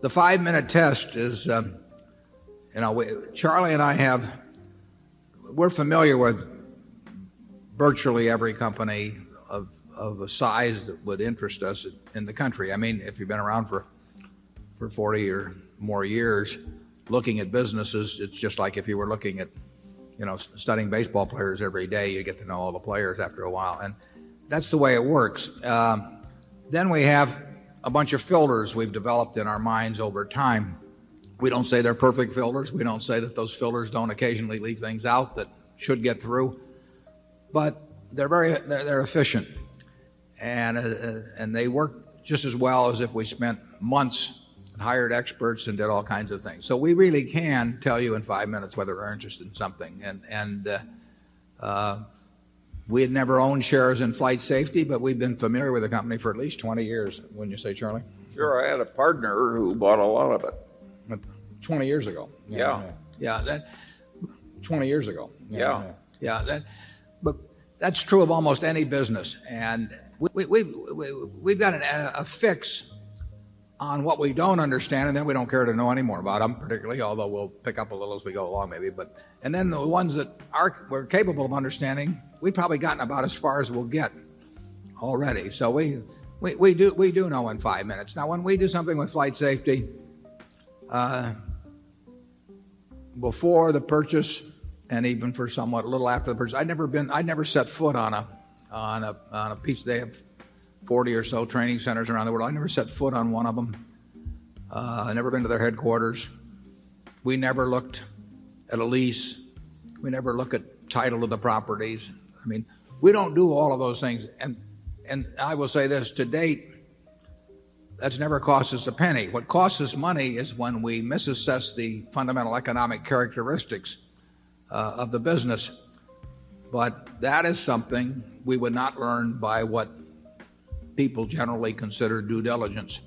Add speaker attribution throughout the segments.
Speaker 1: the 5-minute test is, Charlie and I we're familiar with virtually every company of a size that would interest us in the country. I mean, if you've been around for 40 or more years looking at businesses, it's just like if you were looking at, studying baseball players every day, you get to know all the players after a while. And that's the way it works. Then we have a bunch of filters we've developed in our minds over time. We don't say they're perfect filters. We don't say that those filters don't occasionally leave things out that should get through. But they're efficient. And they work just as well as if we spent months and hired experts and did all kinds of things. So we really can tell you in 5 minutes whether we're interested in something. We had never owned shares in FlightSafety, but we've been familiar with the company for at least 20 years, wouldn't you say, Charlie?
Speaker 2: Sure, I had a partner who bought a lot of it.
Speaker 1: 20 years ago.
Speaker 2: Yeah.
Speaker 1: 20 years ago.
Speaker 2: Yeah.
Speaker 1: But that's true of almost any business. And we've got a fix on what we don't understand, and then we don't care to know any more about them, particularly, although we'll pick up a little as we go along maybe. And then the ones that we're capable of understanding, we've probably gotten about as far as we'll get already. So we do know in 5 minutes. Now, when we do something with FlightSafety, before the purchase and even for somewhat a little after the purchase, I'd never set foot on a piece. They have 40 or so training centers around the world. I never set foot on one of them. I never been to their headquarters. We never looked at a lease. We never look at title of the properties. I mean, we don't do all of those things. And I will say this, to date, that's never cost us a penny. What costs us money is when we misassess the fundamental economic characteristics of the business. But that is something we would not learn by what people generally consider due diligence.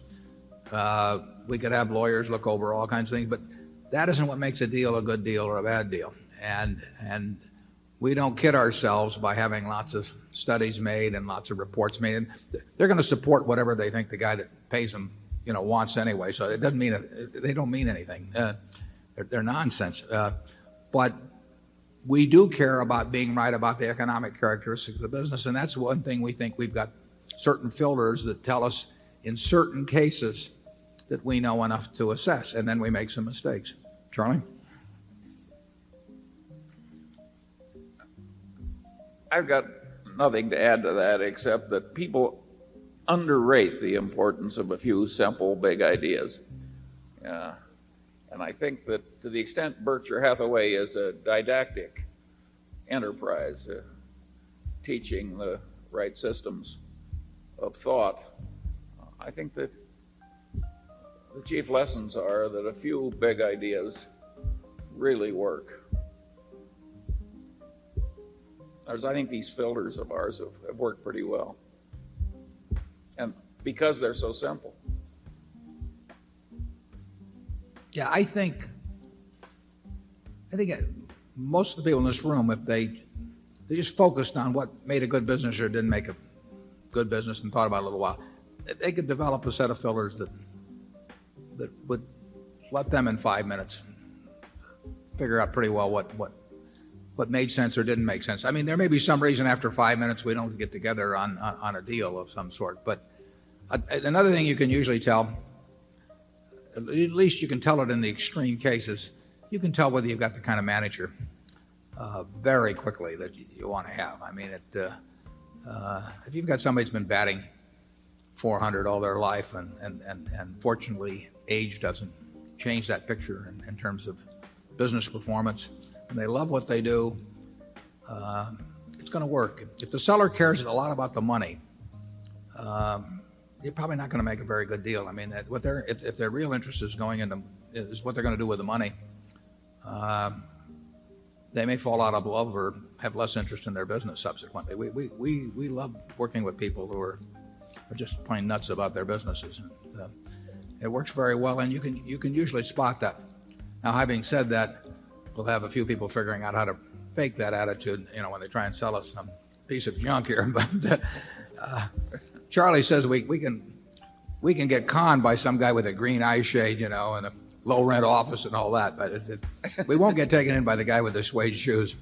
Speaker 1: We could have lawyers look over all kinds of things, but that isn't what makes a deal a good deal or a bad deal. And we don't kid ourselves by having lots of studies made and lots of reports made. And they're going to support whatever they think the guy that pays them, wants anyway. So it doesn't mean they don't mean anything. They're nonsense. But we do care about being right about the economic characteristics of the business, and that's one thing we think we've got certain filters that tell us in certain cases that we know enough to assess, and then we make some mistakes. Charlie?
Speaker 2: I've got nothing to add to that except that people underrate the importance of a few simple big ideas. And I think that to the extent Berkshire Hathaway is a didactic enterprise, teaching the right systems of thought, I think that the chief lessons are that a few big ideas really work. I think these filters of ours have worked pretty well. And because they're so simple.
Speaker 1: Yeah, I think most of the people in this room, if they just focused on what made a good business or didn't make a good business and thought about it a little while, they could develop a set of filters that would let them in 5 minutes figure out pretty well what made sense or didn't make sense. I mean, there may be some reason after 5 minutes we don't get together on a deal of some sort. But another thing you can usually tell, at least you can tell it in the extreme cases, you can tell whether you've got the kind of manager very quickly that you want to have. I mean, if you've got somebody that's been batting .400 all their life and fortunately age doesn't change that picture in terms of business performance, and they love what they do, it's going to work. If the seller cares a lot about the money, you're probably not going to make a very good deal. I mean, if their real interest is is what they're going to do with the money, they may fall out of love or have less interest in their business subsequently. We love working with people who are just plain nuts about their businesses. It works very well, and you can usually spot that. Now, having said that, we'll have a few people figuring out how to fake that attitude, when they try and sell us some piece of junk here. But Charlie says we can we can get conned by some guy with a green eye shade, and a low rent office and all that, but we won't get taken in by the guy with the suede shoes.